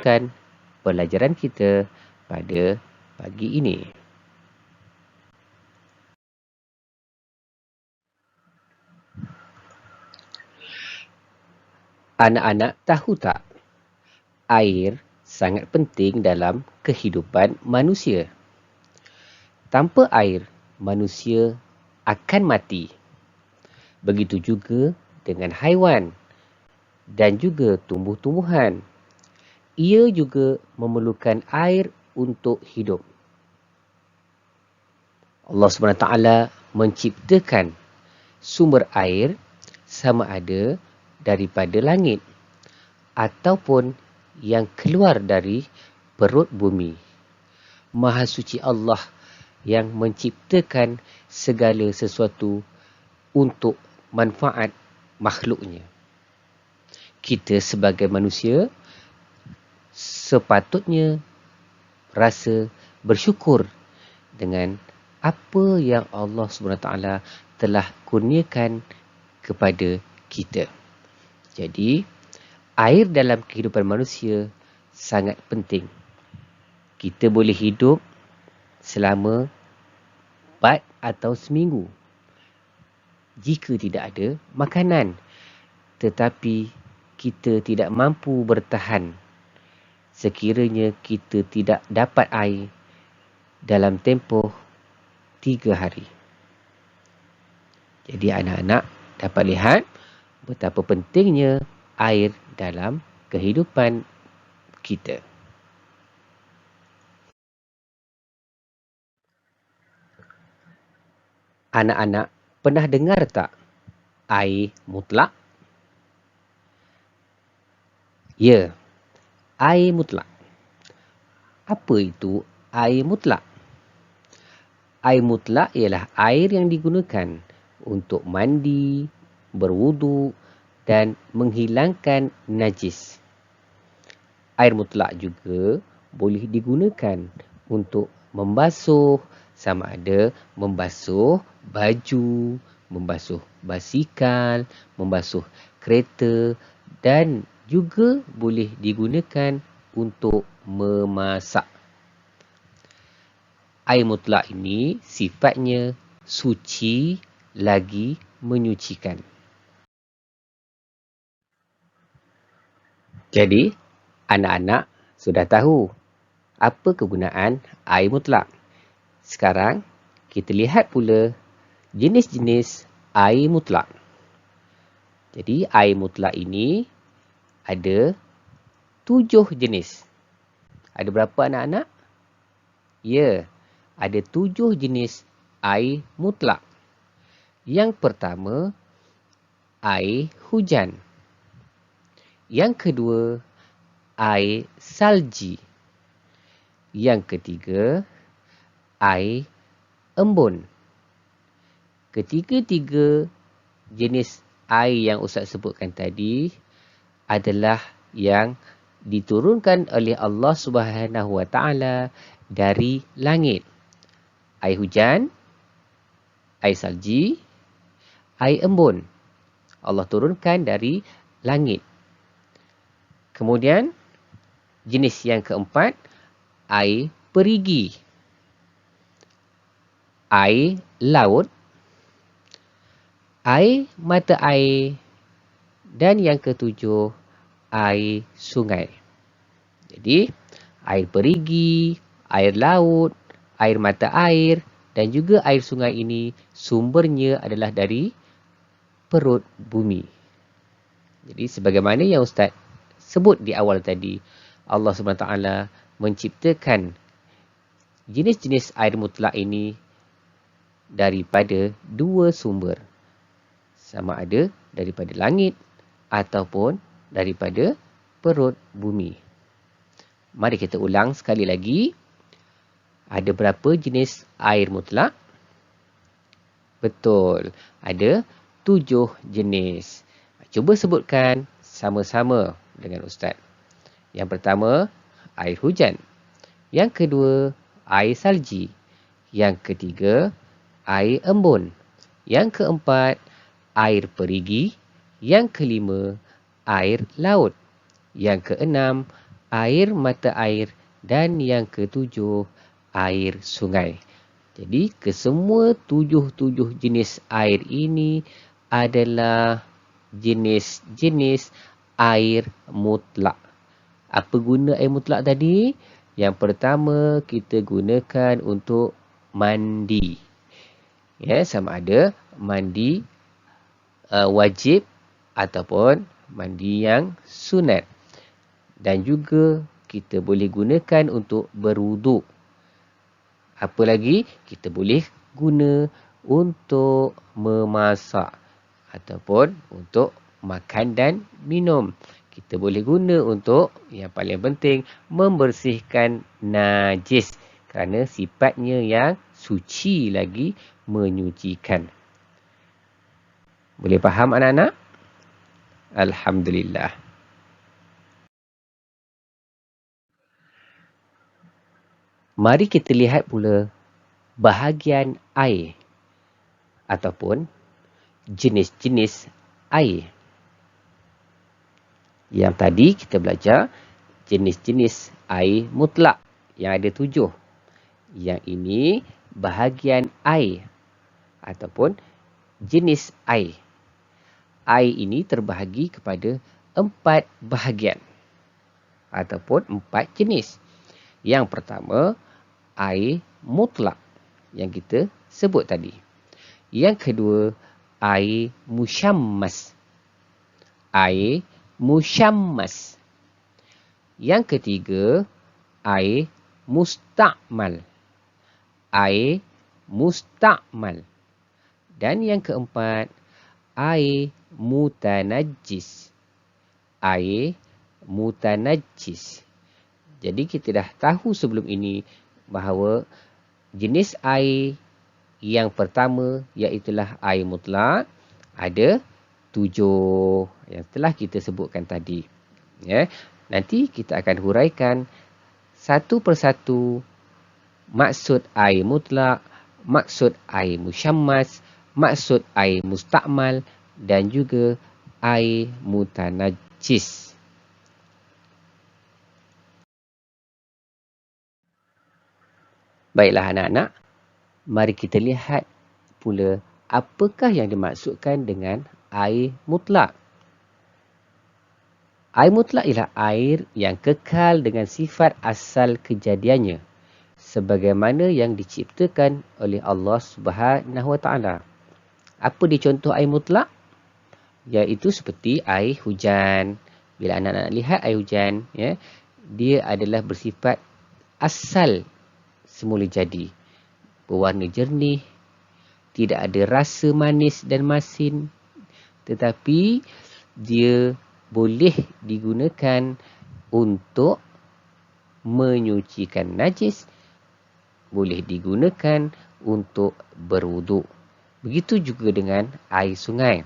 meneruskan pelajaran kita pada pagi ini. Anak-anak tahu tak, air sangat penting dalam kehidupan manusia. Tanpa air, manusia akan mati. Begitu juga dengan haiwan dan juga tumbuh-tumbuhan. Ia juga memerlukan air untuk hidup. Allah SWT menciptakan sumber air sama ada daripada langit ataupun yang keluar dari perut bumi. Maha suci Allah yang menciptakan segala sesuatu untuk manfaat makhluknya. Kita sebagai manusia sepatutnya rasa bersyukur dengan apa yang Allah SWT telah kurniakan kepada kita. Jadi, air dalam kehidupan manusia sangat penting. Kita boleh hidup selama 4 atau seminggu jika tidak ada makanan. Tetapi kita tidak mampu bertahan sekiranya kita tidak dapat air dalam tempoh 3 hari. Jadi anak-anak dapat lihat betapa pentingnya air dalam kehidupan kita. Anak-anak pernah dengar tak air mutlak? Ya, air mutlak. Apa itu air mutlak? Air mutlak ialah air yang digunakan untuk mandi, berwuduk dan menghilangkan najis. Air mutlak juga boleh digunakan untuk membasuh, sama ada membasuh baju, membasuh basikal, membasuh kereta dan juga boleh digunakan untuk memasak. Air mutlak ini sifatnya suci lagi menyucikan. Jadi, anak-anak sudah tahu apa kegunaan air mutlak. Sekarang, kita lihat pula jenis-jenis air mutlak. Jadi, air mutlak ini ada 7 jenis. Ada berapa anak-anak? Ya, ada 7 jenis air mutlak. Yang pertama, air hujan. Yang kedua, air salji. Yang ketiga, air embun. Ketiga-tiga jenis air yang Ustaz sebutkan tadi adalah yang diturunkan oleh Allah Subhanahu Wa Taala dari langit. Air hujan, air salji, air embun. Allah turunkan dari langit. Kemudian, jenis yang keempat, air perigi. Air laut, air mata air dan yang ketujuh, air sungai. Jadi, air perigi, air laut, air mata air dan juga air sungai ini sumbernya adalah dari perut bumi. Jadi sebagaimana yang Ustaz sebut di awal tadi, Allah SWT menciptakan jenis-jenis air mutlak ini daripada 2 sumber. Sama ada daripada langit ataupun daripada perut bumi. Mari kita ulang sekali lagi. Ada berapa jenis air mutlak? Betul. Ada 7 jenis. Cuba sebutkan sama-sama dengan Ustaz. Yang pertama, air hujan. Yang kedua, air salji. Yang ketiga, air embun. Yang keempat, air perigi. Yang kelima, air laut. Yang keenam, air mata air, dan yang ketujuh, air sungai. Jadi, kesemua tujuh jenis air ini adalah jenis-jenis air mutlak. Apa guna air mutlak tadi? Yang pertama, kita gunakan untuk mandi. Ya, sama ada mandi wajib ataupun mandi yang sunat. Dan juga kita boleh gunakan untuk berwuduk. Apa lagi? Kita boleh guna untuk memasak ataupun untuk makan dan minum. Kita boleh guna untuk, yang paling penting, membersihkan najis. Kerana sifatnya yang suci lagi menyucikan. Boleh faham anak-anak? Alhamdulillah. Mari kita lihat pula bahagian air ataupun jenis-jenis air. Yang tadi kita belajar jenis-jenis air mutlak yang ada 7. Yang ini bahagian air ataupun jenis air. Air ini terbahagi kepada 4 bahagian ataupun 4 jenis. Yang pertama, air mutlak yang kita sebut tadi. Yang kedua, air musyammas. Air musyammas. Yang ketiga, air musta'mal. Air musta'mal. Dan yang keempat, air mutanajjis. Air mutanajjis. Jadi kita dah tahu sebelum ini bahawa jenis air yang pertama iaitulah air mutlak ada 7 yang telah kita sebutkan tadi. Ya. Nanti kita akan huraikan satu persatu maksud air mutlak, maksud air musyammas, maksud air musta'mal dan juga air mutanajjis. Baiklah anak-anak, mari kita lihat pula apakah yang dimaksudkan dengan air mutlak. Air mutlak ialah air yang kekal dengan sifat asal kejadiannya, sebagaimana yang diciptakan oleh Allah Subhanahu Wa Taala. Apa dia contoh air mutlak? Iaitu seperti air hujan. Bila anak-anak lihat air hujan, ya, dia adalah bersifat asal semula jadi. Berwarna jernih, tidak ada rasa manis dan masin. Tetapi dia boleh digunakan untuk menyucikan najis, boleh digunakan untuk berwuduk. Begitu juga dengan air sungai.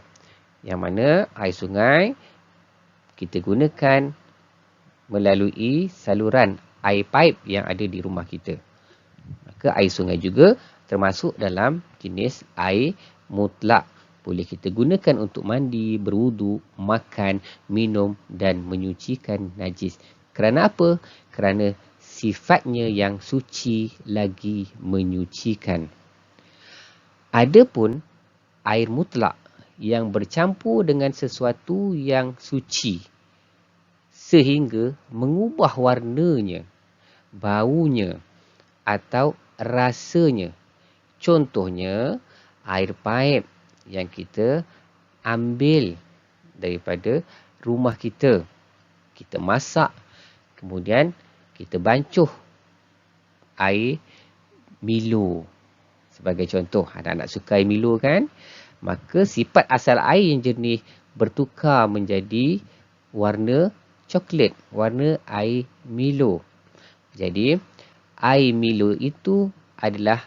Yang mana air sungai kita gunakan melalui saluran air paip yang ada di rumah kita. Maka air sungai juga termasuk dalam jenis air mutlak. Boleh kita gunakan untuk mandi, berwuduk, makan, minum dan menyucikan najis. Kerana apa? Kerana sifatnya yang suci lagi menyucikan. Adapun air mutlak yang bercampur dengan sesuatu yang suci sehingga mengubah warnanya, baunya atau rasanya. Contohnya air paip yang kita ambil daripada rumah kita. Kita masak, kemudian kita bancuh air Milo. Sebagai contoh, anak-anak suka air Milo kan? Maka sifat asal air yang jernih bertukar menjadi warna coklat, warna air Milo. Jadi, air Milo itu adalah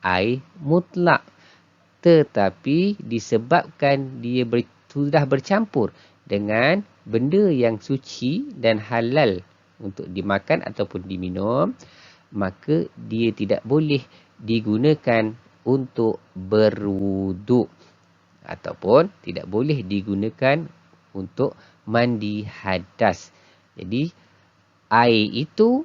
air mutlak. Tetapi disebabkan dia sudah bercampur dengan benda yang suci dan halal untuk dimakan ataupun diminum, maka dia tidak boleh digunakan untuk berwuduk ataupun tidak boleh digunakan untuk mandi hadas. Jadi air itu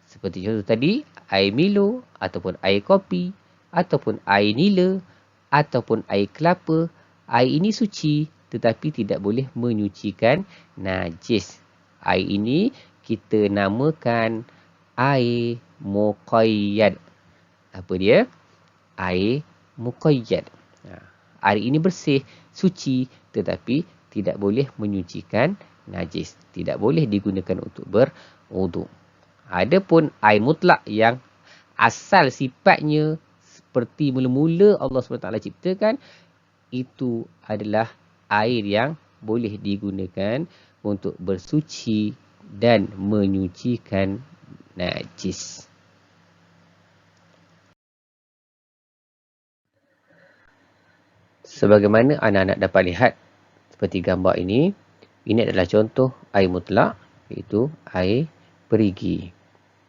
seperti contoh tadi, air Milo ataupun air kopi ataupun air nila ataupun air kelapa, air ini suci tetapi tidak boleh menyucikan najis. Air ini kita namakan air muqayyad. Apa dia? Air muqayyad. Air ini bersih, suci tetapi tidak boleh menyucikan najis. Tidak boleh digunakan untuk berwuduk. Adapun air mutlak yang asal sifatnya seperti mula-mula Allah SWT ciptakan, itu adalah air yang boleh digunakan untuk bersuci dan menyucikan najis. Sebagaimana anak-anak dapat lihat seperti gambar ini adalah contoh air mutlak, iaitu air perigi.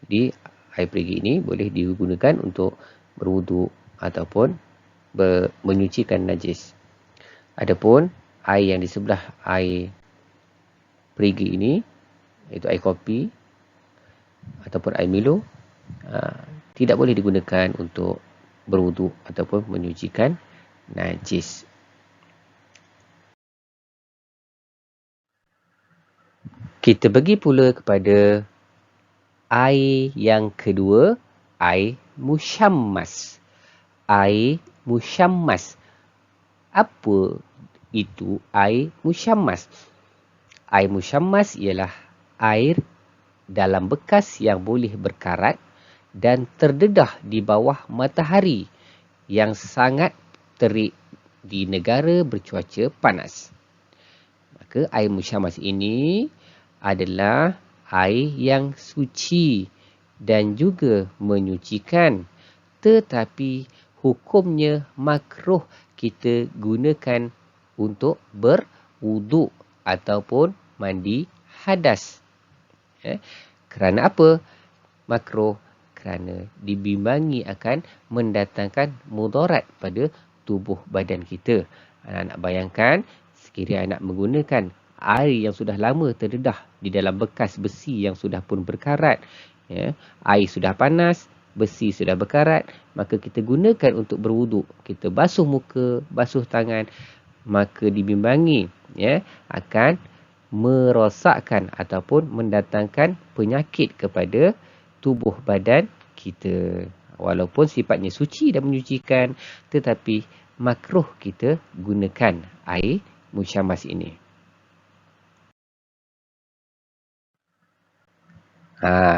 Jadi air perigi ini boleh digunakan untuk berwuduk ataupun menyucikan najis. Adapun air yang di sebelah air perigi ini, iaitu air kopi ataupun air Milo, tidak boleh digunakan untuk berwuduk ataupun menyucikan najis. Kita pergi pula kepada air yang kedua, air musyammas. Air musyammas. Apa itu air musyammas? Air musyammas ialah air dalam bekas yang boleh berkarat dan terdedah di bawah matahari yang sangat terik di negara bercuaca panas. Maka air musyammas ini adalah air yang suci dan juga menyucikan, tetapi hukumnya makruh kita gunakan untuk berwuduk ataupun mandi hadas. Kerana apa? Makruh kerana dibimbangi akan mendatangkan mudarat pada tubuh badan kita. Anak bayangkan, sekiranya anak menggunakan air yang sudah lama terdedah di dalam bekas besi yang sudah pun berkarat, air sudah panas, besi sudah berkarat, maka kita gunakan untuk berwuduk. Kita basuh muka, basuh tangan, maka dibimbangi akan merosakkan ataupun mendatangkan penyakit kepada tubuh badan kita. Walaupun sifatnya suci dan menyucikan, tetapi makruh kita gunakan air musyammas ini.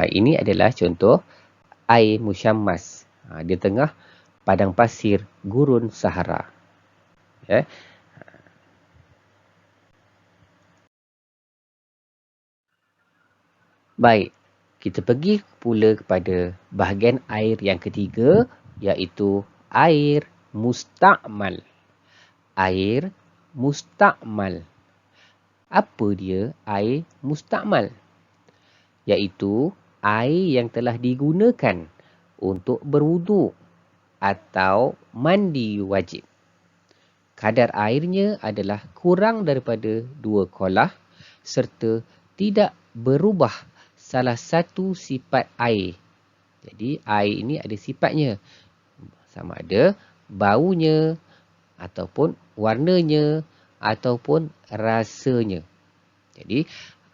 Ini adalah contoh air musyammas di tengah padang pasir gurun Sahara. Baik, kita pergi pula kepada bahagian air yang ketiga, iaitu air musta'mal. Air musta'mal. Apa dia air musta'mal? Iaitu air yang telah digunakan untuk berwuduk atau mandi wajib. Kadar airnya adalah kurang daripada 2 kolah serta tidak berubah salah satu sifat air. Jadi air ini ada sifatnya. Sama ada baunya ataupun warnanya ataupun rasanya. Jadi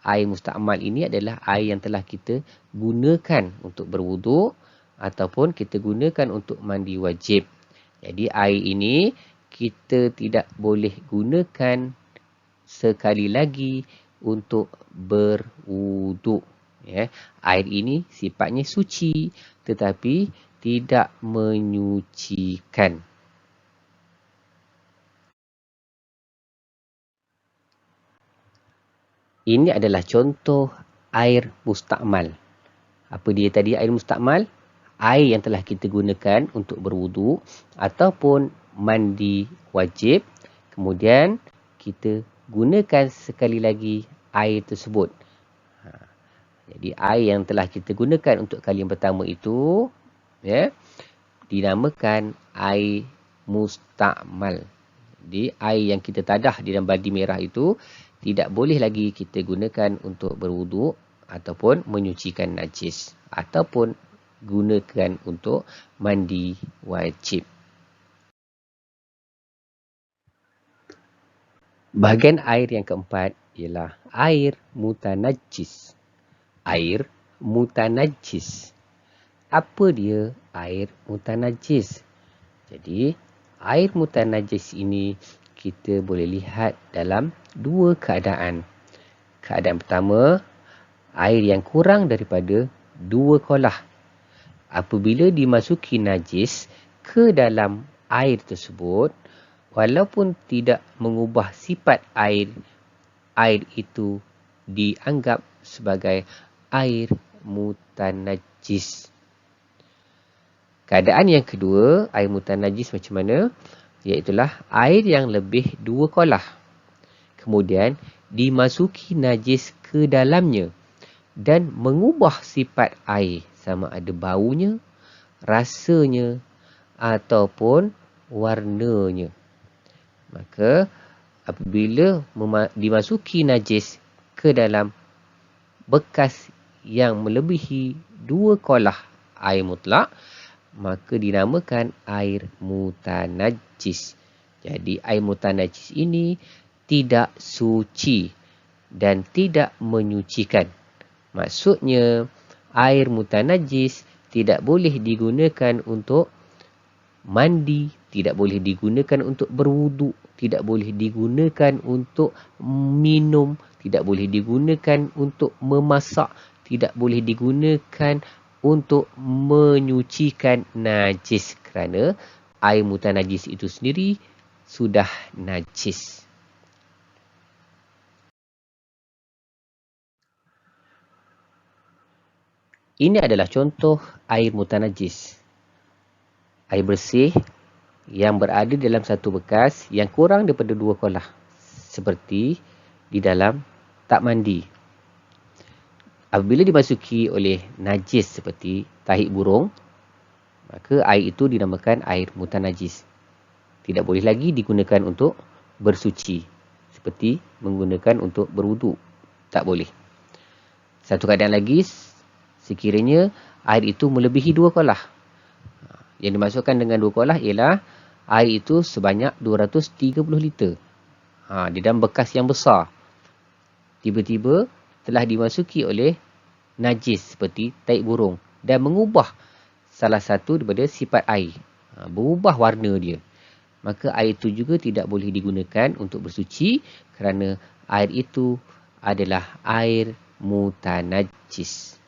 air musta'mal ini adalah air yang telah kita gunakan untuk berwuduk ataupun kita gunakan untuk mandi wajib. Jadi air ini kita tidak boleh gunakan sekali lagi untuk berwuduk. Air ini sifatnya suci tetapi tidak menyucikan. Ini adalah contoh air musta'mal. Apa dia tadi air musta'mal? Air yang telah kita gunakan untuk berwuduk ataupun mandi wajib. Kemudian kita gunakan sekali lagi air tersebut. Jadi air yang telah kita gunakan untuk kali yang pertama itu dinamakan air musta'mal. Jadi air yang kita tadah di dalam baldi merah itu tidak boleh lagi kita gunakan untuk berwuduk ataupun menyucikan najis ataupun gunakan untuk mandi wajib. Bahagian air yang keempat ialah air mutanajjis. Air mutanajjis. Apa dia air mutanajjis? Jadi, air mutanajjis ini kita boleh lihat dalam dua keadaan. Keadaan pertama, air yang kurang daripada 2 kolah. Apabila dimasuki najis ke dalam air tersebut, walaupun tidak mengubah sifat air itu dianggap sebagai air mutanajjis. Keadaan yang kedua, air mutanajjis macam mana? Iaitulah air yang lebih 2 kolah. Kemudian dimasuki najis ke dalamnya dan mengubah sifat air, sama ada baunya, rasanya ataupun warnanya. Maka apabila dimasuki najis ke dalam bekas yang melebihi 2 kolah air mutlak, maka dinamakan air mutanajjis. Jadi air mutanajjis ini tidak suci dan tidak menyucikan. Maksudnya, air mutanajjis tidak boleh digunakan untuk mandi, tidak boleh digunakan untuk berwuduk, tidak boleh digunakan untuk minum, tidak boleh digunakan untuk memasak, tidak boleh digunakan untuk menyucikan najis kerana air mutanajjis itu sendiri sudah najis. Ini adalah contoh air mutanajjis. Air bersih yang berada dalam satu bekas yang kurang daripada 2 kolah. Seperti di dalam tak mandi. Apabila dimasuki oleh najis seperti tahi burung, maka air itu dinamakan air mutanajjis. Tidak boleh lagi digunakan untuk bersuci. Seperti menggunakan untuk berwuduk. Tak boleh. Satu keadaan lagi, sekiranya air itu melebihi 2 kolah. Yang dimasukkan dengan 2 kolah ialah air itu sebanyak 230 liter. Di dalam bekas yang besar. Tiba-tiba telah dimasuki oleh najis seperti tahi burung dan mengubah salah satu daripada sifat air. Berubah warna dia. Maka air itu juga tidak boleh digunakan untuk bersuci kerana air itu adalah air mutanajjis.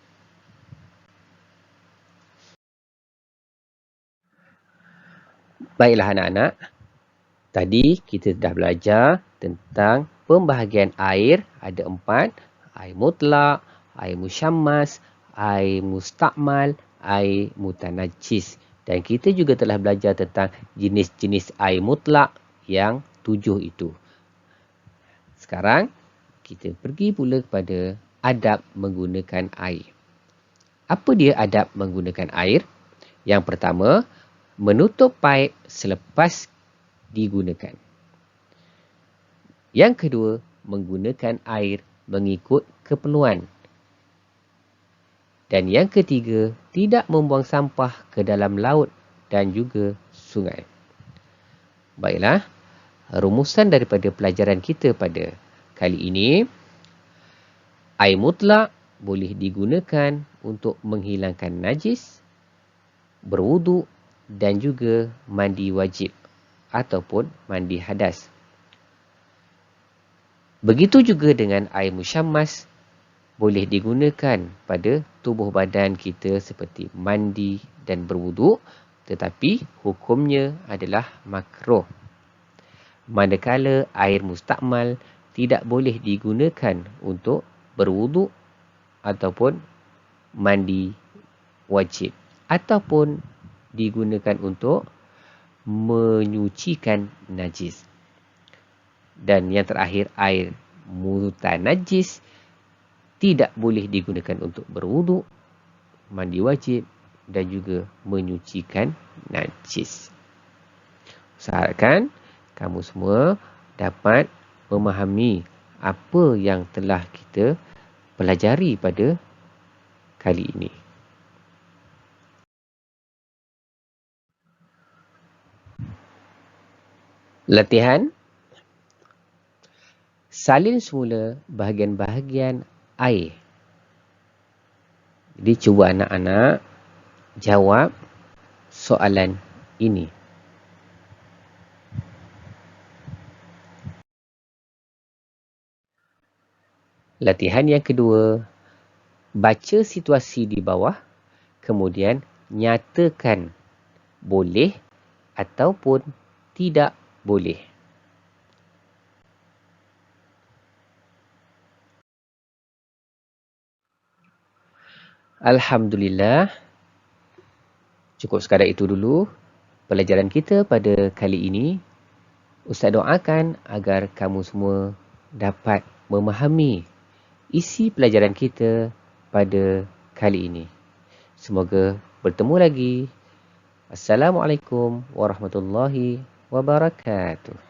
Baiklah anak-anak, tadi kita dah belajar tentang pembahagian air. Ada 4, air mutlak, air musyammas, air mustakmal, air mutanajjis. Dan kita juga telah belajar tentang jenis-jenis air mutlak yang 7 itu. Sekarang, kita pergi pula kepada adab menggunakan air. Apa dia adab menggunakan air? Yang pertama, menutup paip selepas digunakan. Yang kedua, menggunakan air mengikut keperluan. Dan yang ketiga, tidak membuang sampah ke dalam laut dan juga sungai. Baiklah, rumusan daripada pelajaran kita pada kali ini, air mutlak boleh digunakan untuk menghilangkan najis, berwuduk dan juga mandi wajib ataupun mandi hadas. Begitu juga dengan air musyammas, boleh digunakan pada tubuh badan kita seperti mandi dan berwuduk, tetapi hukumnya adalah makruh. Manakala air mustakmal tidak boleh digunakan untuk berwuduk ataupun mandi wajib ataupun digunakan untuk menyucikan najis. Dan yang terakhir, air mutanajjis tidak boleh digunakan untuk berwuduk, mandi wajib dan juga menyucikan najis. Usahakan kamu semua dapat memahami apa yang telah kita pelajari pada kali ini. Latihan. Salin semula bahagian-bahagian air. Jadi cuba anak-anak jawab soalan ini. Latihan yang kedua, baca situasi di bawah, kemudian nyatakan boleh ataupun tidak boleh. Alhamdulillah, cukup sekadar itu dulu pelajaran kita pada kali ini. Ustaz doakan agar kamu semua dapat memahami isi pelajaran kita pada kali ini. Semoga bertemu lagi. Assalamualaikum warahmatullahi wabarakatuh.